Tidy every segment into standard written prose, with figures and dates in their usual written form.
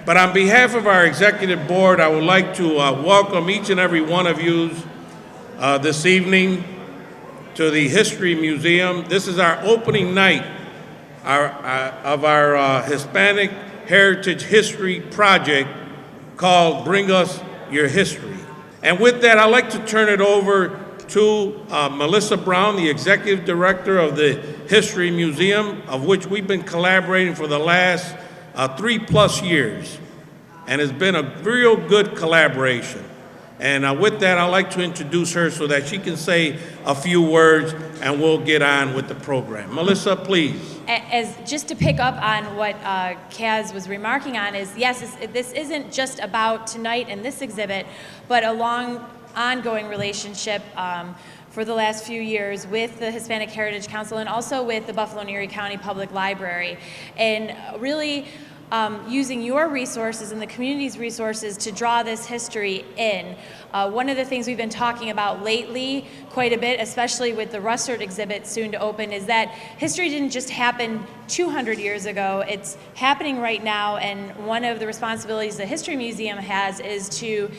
But on behalf of our executive board, I would like to welcome each and every one of you this evening to the History Museum. This is our opening night of our Hispanic Heritage History Project called Bring Us Your History. And with that, I'd like to turn it over to Melissa Brown, the Executive Director of the History Museum, of which we've been collaborating for the last 3+ years. And it's been a real good collaboration. And with that, I'd like to introduce her so that she can say a few words and we'll get on with the program. Melissa, please. As just to pick up on what Kaz was remarking on is, yes, this isn't just about tonight and this exhibit, but a long ongoing relationship for the last few years with the Hispanic Heritage Council and also with the Buffalo and Erie County Public Library. And really using your resources and the community's resources to draw this history in. One of the things we've been talking about lately quite a bit, especially with the Russert exhibit soon to open, is that history didn't just happen 200 years ago, it's happening right now, and one of the responsibilities the History Museum has is to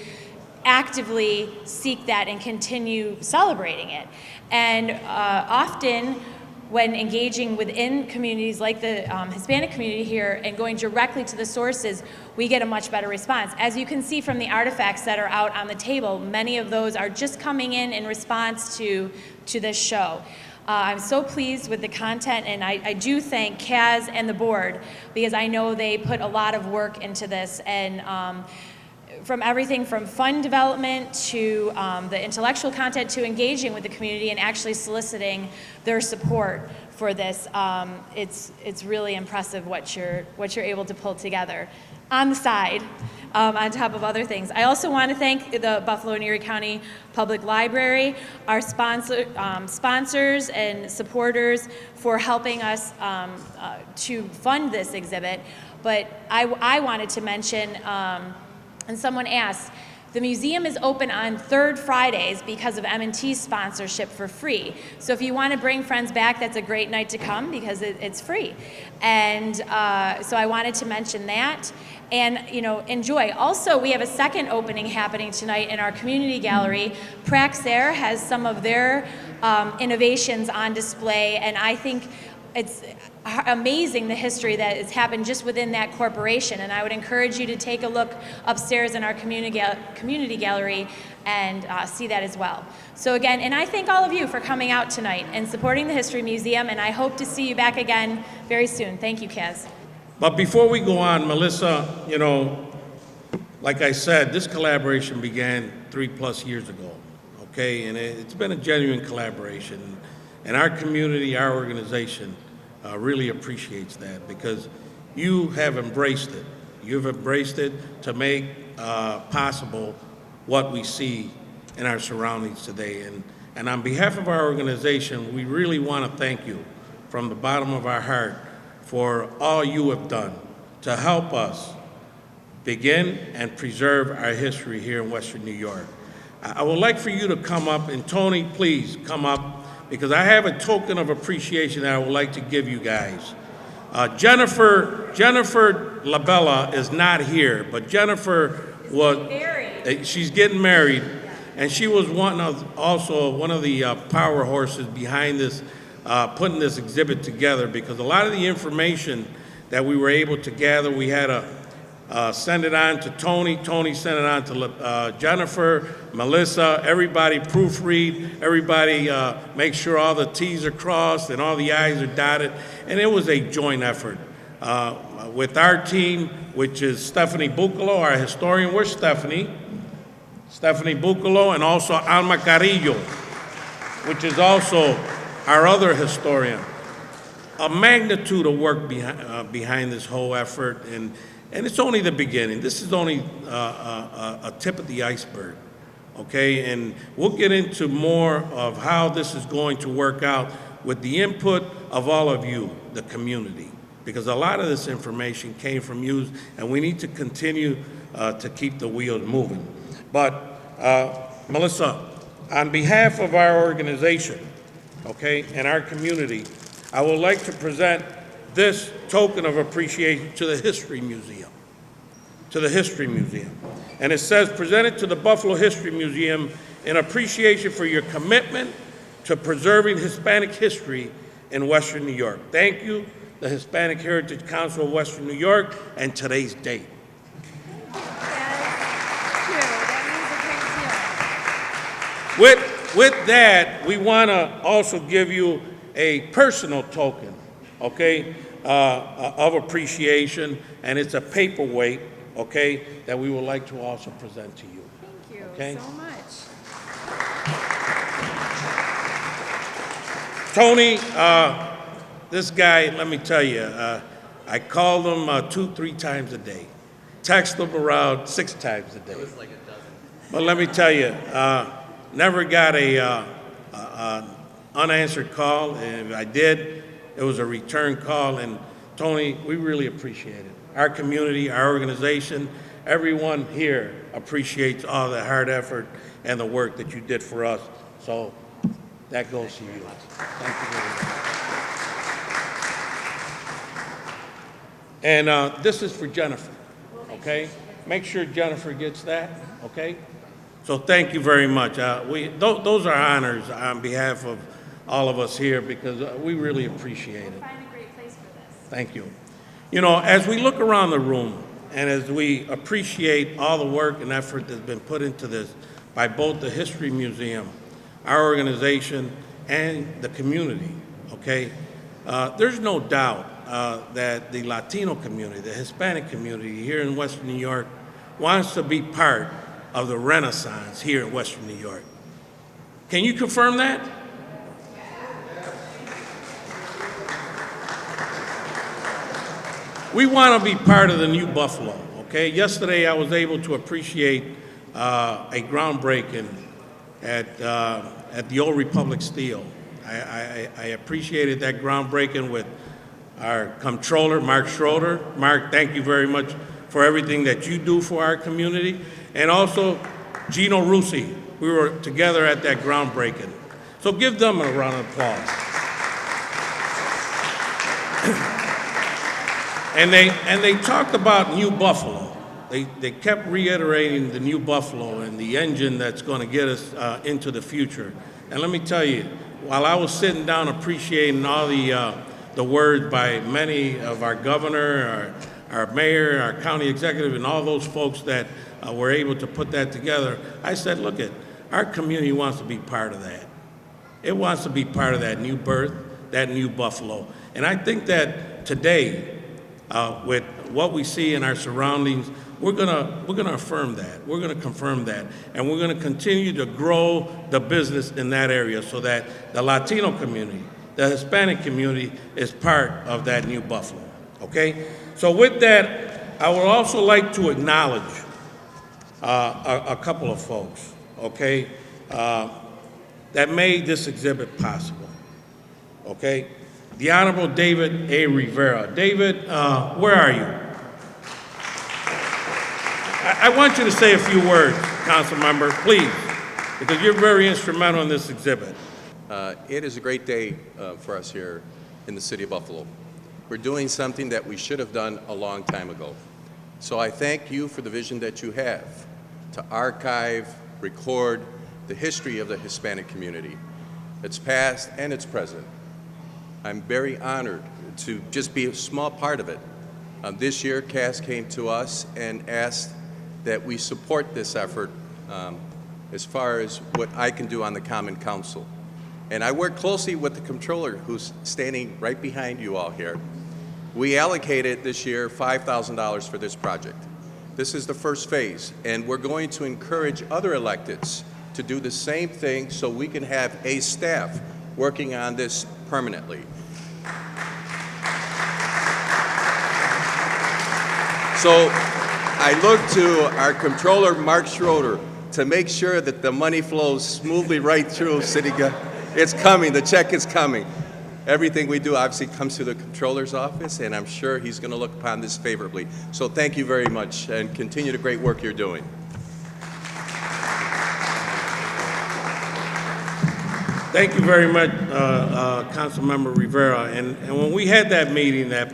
actively seek that and continue celebrating it. And often, when engaging within communities like the Hispanic community here and going directly to the sources, we get a much better response. As you can see from the artifacts that are out on the table, many of those are just coming in response to this show. I'm so pleased with the content, and I do thank Kaz and the board because I know they put a lot of work into this, and from everything from fund development to the intellectual content to engaging with the community and actually soliciting their support for this. It's really impressive what you're able to pull together on the side, on top of other things. I also want to thank the Buffalo and Erie County Public Library, our sponsors and supporters for helping us to fund this exhibit. But I wanted to mention, and someone asked, the museum is open on third Fridays because of M&T's sponsorship for free. So if you want to bring friends back, that's a great night to come because it's free. And so I wanted to mention that. And enjoy. Also, we have a second opening happening tonight in our community gallery. Praxair has some of their innovations on display, and I think it's amazing the history that has happened just within that corporation, and I would encourage you to take a look upstairs in our community gallery and see that as well. So again, and I thank all of you for coming out tonight and supporting the History Museum, and I hope to see you back again very soon. Thank you, Kaz. But before we go on, Melissa, like I said, this collaboration began 3+ years ago, okay? And it's been a genuine collaboration. And our community, our organization, really appreciates that because you have embraced it. You've embraced it to make possible what we see in our surroundings today. And on behalf of our organization, we really want to thank you from the bottom of our heart for all you have done to help us begin and preserve our history here in Western New York. I would like for you to come up, and Tony, please come up, because I have a token of appreciation that I would like to give you guys. Jennifer Labella is not here, but Jennifer she's getting married, and she was also one of the power horses behind this, putting this exhibit together, because a lot of the information that we were able to gather, we had to send it on to Tony. Tony sent it on to Jennifer, Melissa, everybody proofread, everybody make sure all the T's are crossed and all the I's are dotted. And it was a joint effort with our team, which is Stephanie Bucalo, our historian. Where's Stephanie? Stephanie Bucalo, and also Alma Carrillo, which is also our other historian. A magnitude of work behind this whole effort, and it's only the beginning. This is only a tip of the iceberg, okay? And we'll get into more of how this is going to work out with the input of all of you, the community, because a lot of this information came from you, and we need to continue to keep the wheels moving. But Melissa, on behalf of our organization, okay, and our community, I would like to present this token of appreciation to the History Museum. to the History Museum. And it says, presented to the Buffalo History Museum in appreciation for your commitment to preserving Hispanic history in Western New York. Thank you, the Hispanic Heritage Council of Western New York, and today's date. With that, we want to also give you a personal token, okay, of appreciation, and it's a paperweight, okay, that we would like to also present to you. Thank you okay? so much. Tony, this guy, let me tell you, I called him 2-3 times a day, text him around 6 times a day. It was like a dozen. But let me tell you, never got a unanswered call. If I did, it was a return call. And Tony, we really appreciate it. Our community, our organization, everyone here appreciates all the hard effort and the work that you did for us. So that goes to you. Thank you very much. And this is for Jennifer, okay? Make sure Jennifer gets that, okay? So thank you very much. Those are honors on behalf of all of us here because we really appreciate it. We'll find a great place for this. Thank you. You know, as we look around the room and as we appreciate all the work and effort that's been put into this by both the History Museum, our organization, and the community, okay, there's no doubt that the Latino community, the Hispanic community here in Western New York wants to be part of the Renaissance here in Western New York. Can you confirm that? We want to be part of the new Buffalo, okay? Yesterday I was able to appreciate a groundbreaking at the Old Republic Steel. I appreciated that groundbreaking with our comptroller, Mark Schroeder. Mark, thank you very much for everything that you do for our community. And also Gino Russi. We were together at that groundbreaking. So give them a round of applause. And they talked about New Buffalo. They kept reiterating the New Buffalo and the engine that's going to get us into the future. And let me tell you, while I was sitting down appreciating all the words by many of our governor, our mayor, our county executive, and all those folks that were able to put that together, I said, look, our community wants to be part of that. It wants to be part of that new birth, that new Buffalo. And I think that today, with what we see in our surroundings, we're gonna affirm that. We're gonna confirm that. And we're gonna continue to grow the business in that area so that the Latino community, the Hispanic community is part of that new Buffalo, okay? So with that, I would also like to acknowledge a couple of folks, okay, that made this exhibit possible, okay? The Honorable David A. Rivera. David, where are you? I want you to say a few words, Council Member, please, because you're very instrumental in this exhibit. It is a great day for us here in the city of Buffalo. We're doing something that we should have done a long time ago. So I thank you for the vision that you have to archive, record the history of the Hispanic community, its past and its present. I'm very honored to just be a small part of it. This year, Cass came to us and asked that we support this effort as far as what I can do on the Common Council. And I work closely with the comptroller who's standing right behind you all here. We allocated this year $5,000 for this project. This is the first phase, and we're going to encourage other electeds to do the same thing so we can have a staff working on this permanently. So I look to our comptroller, Mark Schroeder, to make sure that the money flows smoothly right through City Government. It's coming, the check is coming. Everything we do obviously comes to the comptroller's office, and I'm sure he's going to look upon this favorably. So thank you very much, and continue the great work you're doing. Thank you very much, Councilmember Rivera. And when we had that meeting, that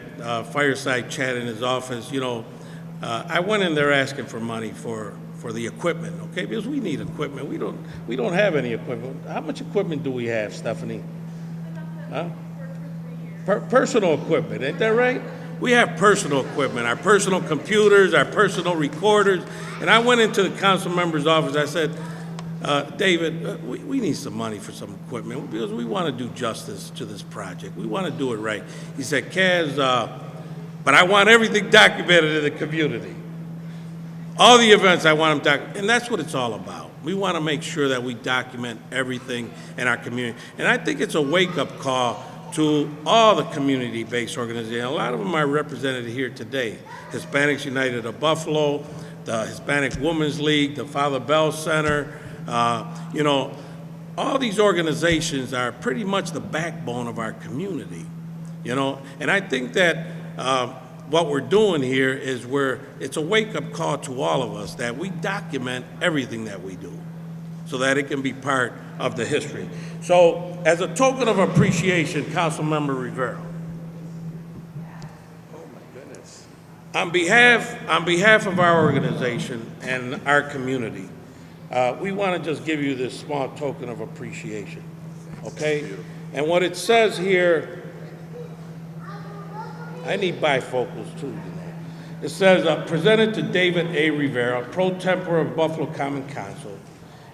fireside chat in his office, you know, I went in there asking for money for the equipment, okay? Because we need equipment. We don't have any equipment. How much equipment do we have, Stephanie? Huh? Personal equipment, ain't that right? We have personal equipment, our personal computers, our personal recorders. And I went into the council member's office. I said, David, we need some money for some equipment because we want to do justice to this project. We want to do it right. He said, Kaz, but I want everything documented in the community. All the events I want them documented, and that's what it's all about. We want to make sure that we document everything in our community. And I think it's a wake-up call to all the community-based organizations. A lot of them are represented here today. Hispanics United of Buffalo, the Hispanic Women's League, the Father Bell Center. You know, all these organizations are pretty much the backbone of our community, you know. And I think that what we're doing here is it's a wake-up call to all of us that we document everything that we do so that it can be part of the history. So as a token of appreciation, Councilmember Rivera, Oh, my goodness. on behalf of our organization and our community, we want to just give you this small token of appreciation, okay? And what it says here, I need bifocals too, you know. It says, presented to David A. Rivera, pro tempore of Buffalo Common Council,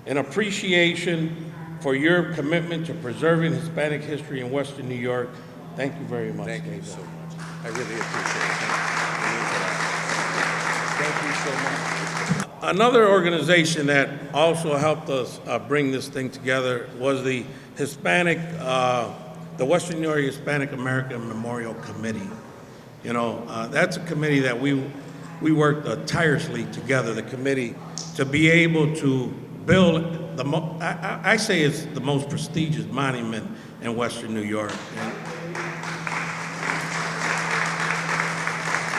in appreciation for your commitment to preserving Hispanic history in Western New York. Thank you very much, Thank you David. so much. I really appreciate it. Thank you so much. Another organization that also helped us bring this thing together was the the Western New York Hispanic American Memorial Committee. You know, that's a committee that we worked tirelessly together, the committee, to be able to build I say it's the most prestigious monument in Western New York.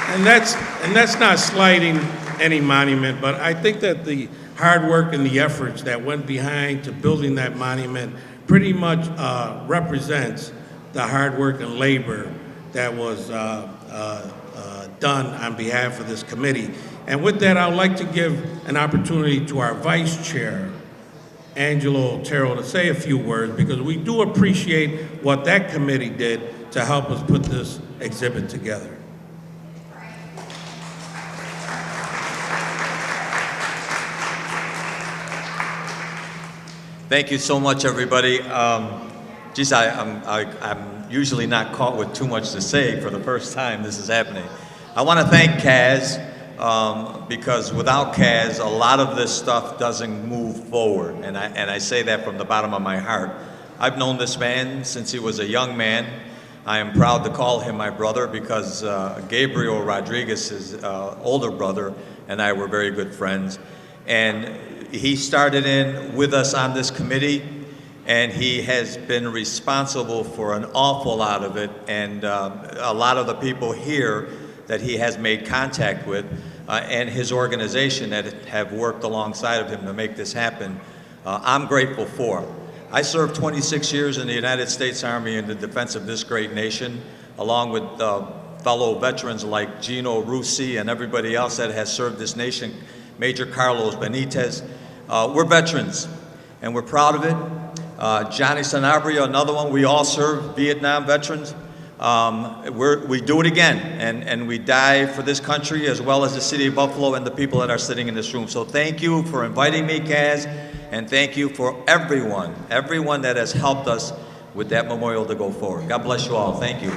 And that's not slighting any monument, but I think that the hard work and the efforts that went behind to building that monument pretty much represents the hard work and labor that was done on behalf of this committee. And with that, I would like to give an opportunity to our Vice Chair, Angelo Otero, to say a few words, because we do appreciate what that committee did to help us put this exhibit together. Thank you so much, everybody. Geez, I'm usually not caught with too much to say. For the first time this is happening. I want to thank Kaz, because without Kaz, a lot of this stuff doesn't move forward, and I say that from the bottom of my heart. I've known this man since he was a young man. I am proud to call him my brother because Gabriel Rodriguez, his older brother, and I were very good friends. And he started in with us on this committee, and he has been responsible for an awful lot of it, and a lot of the people here that he has made contact with, and his organization that have worked alongside of him to make this happen, I'm grateful for. I served 26 years in the United States Army in the defense of this great nation, along with fellow veterans like Gino Russi and everybody else that has served this nation, Major Carlos Benitez. We're veterans, and we're proud of it. Johnny Sanabria, another one, we all serve Vietnam veterans. We do it again, and we die for this country as well as the city of Buffalo and the people that are sitting in this room. So thank you for inviting me, Kaz, and thank you for everyone that has helped us with that memorial to go forward. God bless you all. Thank you.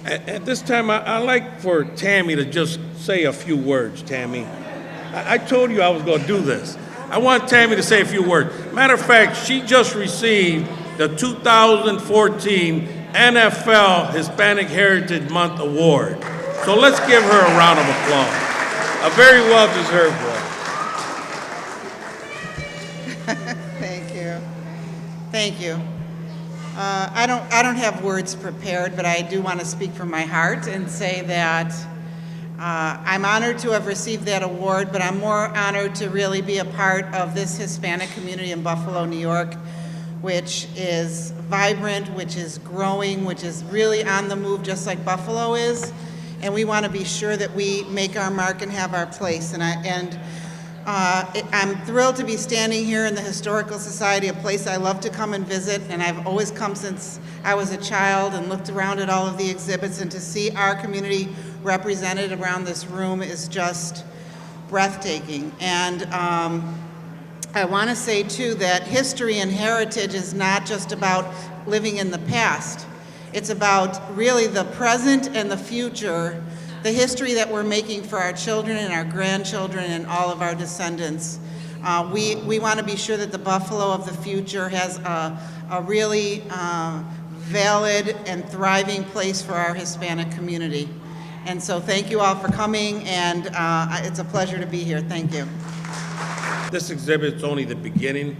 At this time, I'd like for Tammy to just say a few words, Tammy. I told you I was going to do this. I want Tammy to say a few words. Matter of fact, she just received the 2014 NFL Hispanic Heritage Month Award. So let's give her a round of applause. A very well-deserved one. Thank you. Thank you. I don't have words prepared, but I do want to speak from my heart and say that I'm honored to have received that award, but I'm more honored to really be a part of this Hispanic community in Buffalo, New York, which is vibrant, which is growing, which is really on the move just like Buffalo is. and we want to be sure that we make our mark and have our place. I'm thrilled to be standing here in the Historical Society, a place I love to come and visit, and I've always come since I was a child and looked around at all of the exhibits, and to see our community represented around this room is just breathtaking. And I want to say, too, that history and heritage is not just about living in the past. It's about really the present and the future, the history that we're making for our children and our grandchildren and all of our descendants. We want to be sure that the Buffalo of the future has a really valid and thriving place for our Hispanic community. And so thank you all for coming, and it's a pleasure to be here. Thank you. This exhibit's only the beginning.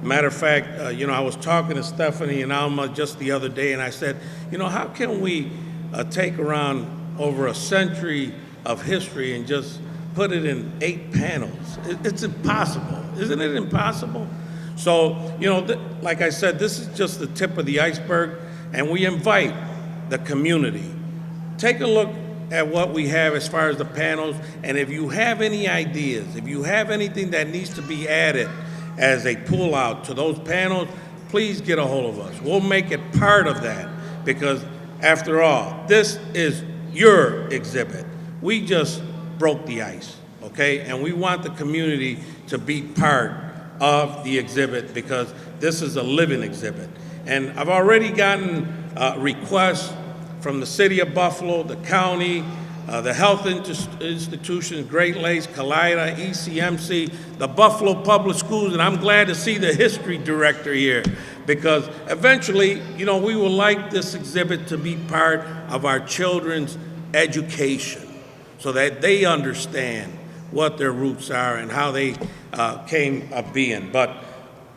Matter of fact, I was talking to Stephanie and Alma just the other day, and I said, how can we take around over a century of history and just put it in 8 panels? It's impossible. Isn't it impossible? So, like I said, this is just the tip of the iceberg, and we invite the community. Take a look at what we have as far as the panels, and if you have any ideas, if you have anything that needs to be added as a pull-out to those panels, please get a hold of us. We'll make it part of that, because after all, this is your exhibit. We just broke the ice, okay? And we want the community to be part of the exhibit, because this is a living exhibit. And I've already gotten requests from the city of Buffalo, the county, the health institutions, Great Lakes, Kaleida, ECMC, the Buffalo Public Schools, and I'm glad to see the history director here, because eventually, we would like this exhibit to be part of our children's education, so that they understand what their roots are and how they came of being. But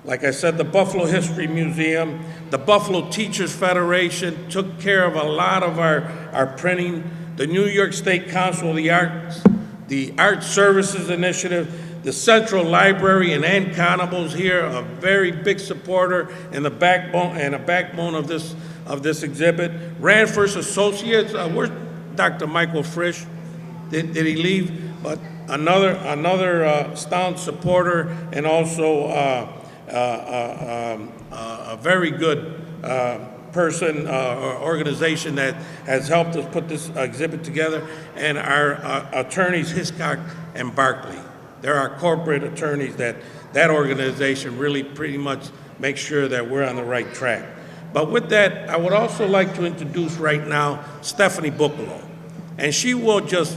like I said, the Buffalo History Museum, the Buffalo Teachers Federation took care of a lot of our printing, the New York State Council of the Arts, the Art Services Initiative, the Central Library, and Ann Conable's here, a very big supporter and a backbone of this exhibit. Ranfirst Associates, where's Dr. Michael Frisch? Did he leave? But another staunch supporter, and also a very good person or organization that has helped us put this exhibit together, and our attorneys Hiscock and Barkley. They're our corporate attorneys that organization really pretty much makes sure that we're on the right track. But with that, I would also like to introduce right now Stephanie Buccolo, and she will just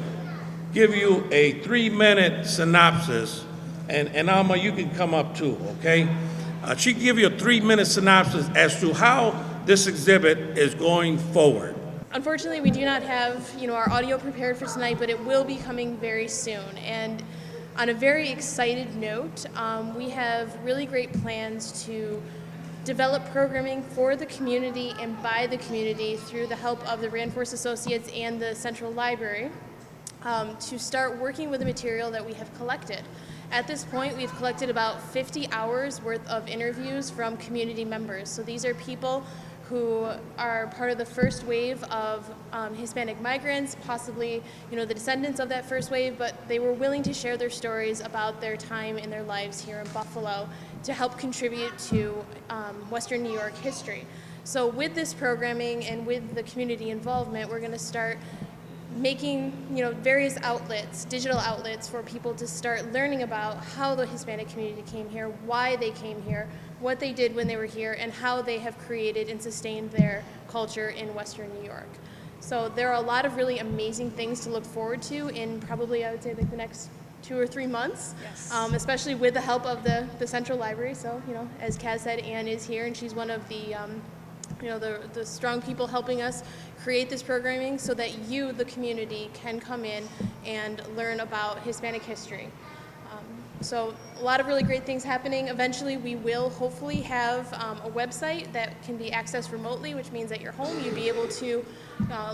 give you a 3-minute synopsis. And Alma, you can come up too, okay? She can give you a 3-minute synopsis as to how this exhibit is going forward. Unfortunately, we do not have, our audio prepared for tonight, but it will be coming very soon. And on a very excited note, we have really great plans to develop programming for the community and by the community through the help of the Ranfirst Associates and the Central Library to start working with the material that we have collected. At this point, we've collected about 50 hours worth of interviews from community members. So these are people who are part of the first wave of Hispanic migrants, possibly the descendants of that first wave, but they were willing to share their stories about their time in their lives here in Buffalo to help contribute to Western New York history. So with this programming and with the community involvement, we're going to start making various outlets, digital outlets, for people to start learning about how the Hispanic community came here, why they came here, what they did when they were here, and how they have created and sustained their culture in Western New York. So there are a lot of really amazing things to look forward to in probably, I would say, like the next 2 or 3 months, Yes. Especially with the help of the Central Library. So, as Kaz said, Ann is here, and she's one of the the strong people helping us create this programming so that you, the community, can come in and learn about Hispanic history. So a lot of really great things happening. Eventually, we will hopefully have a website that can be accessed remotely, which means at your home you'll be able to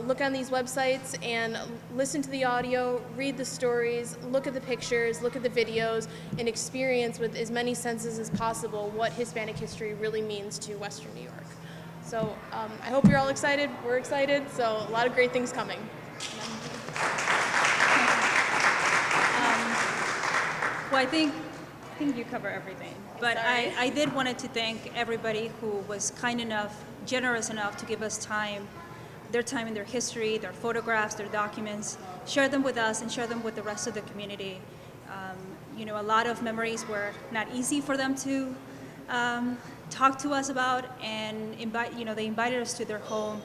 look on these websites and listen to the audio, read the stories, look at the pictures, look at the videos, and experience with as many senses as possible what Hispanic history really means to Western New York. So I hope you're all excited. We're excited. So a lot of great things coming. Well, I think you cover everything. But I did wanted to thank everybody who was kind enough, generous enough to give us time, their time and their history, their photographs, their documents, share them with us and share them with the rest of the community. You know, a lot of memories were not easy for them to talk to us about, and they invited us to their home,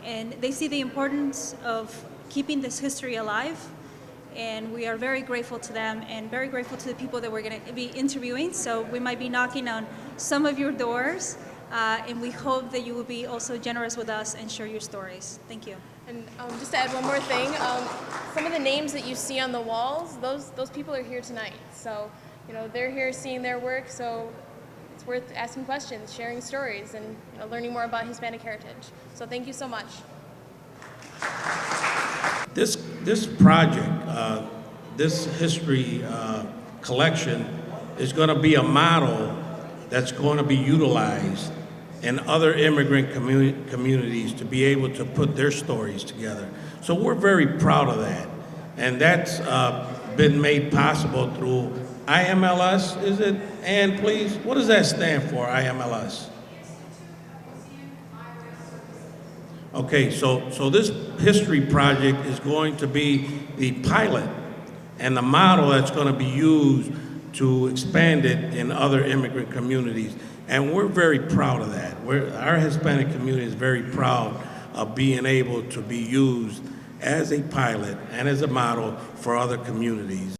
and they see the importance of keeping this history alive. And we are very grateful to them and very grateful to the people that we're going to be interviewing. So we might be knocking on some of your doors, and we hope that you will be also generous with us and share your stories. Thank you. And just to add one more thing, some of the names that you see on the walls, those people are here tonight. So, you know, they're here seeing their work, so it's worth asking questions, sharing stories, and learning more about Hispanic heritage. So thank you so much. This project, this history collection is going to be a model that's going to be utilized in other immigrant communities to be able to put their stories together. So we're very proud of that. And that's been made possible through IMLS, is it? Ann, please, what does that stand for, IMLS? Okay, so this history project is going to be the pilot and the model that's going to be used to expand it in other immigrant communities. And we're very proud of that. Our Hispanic community is very proud of being able to be used as a pilot and as a model for other communities.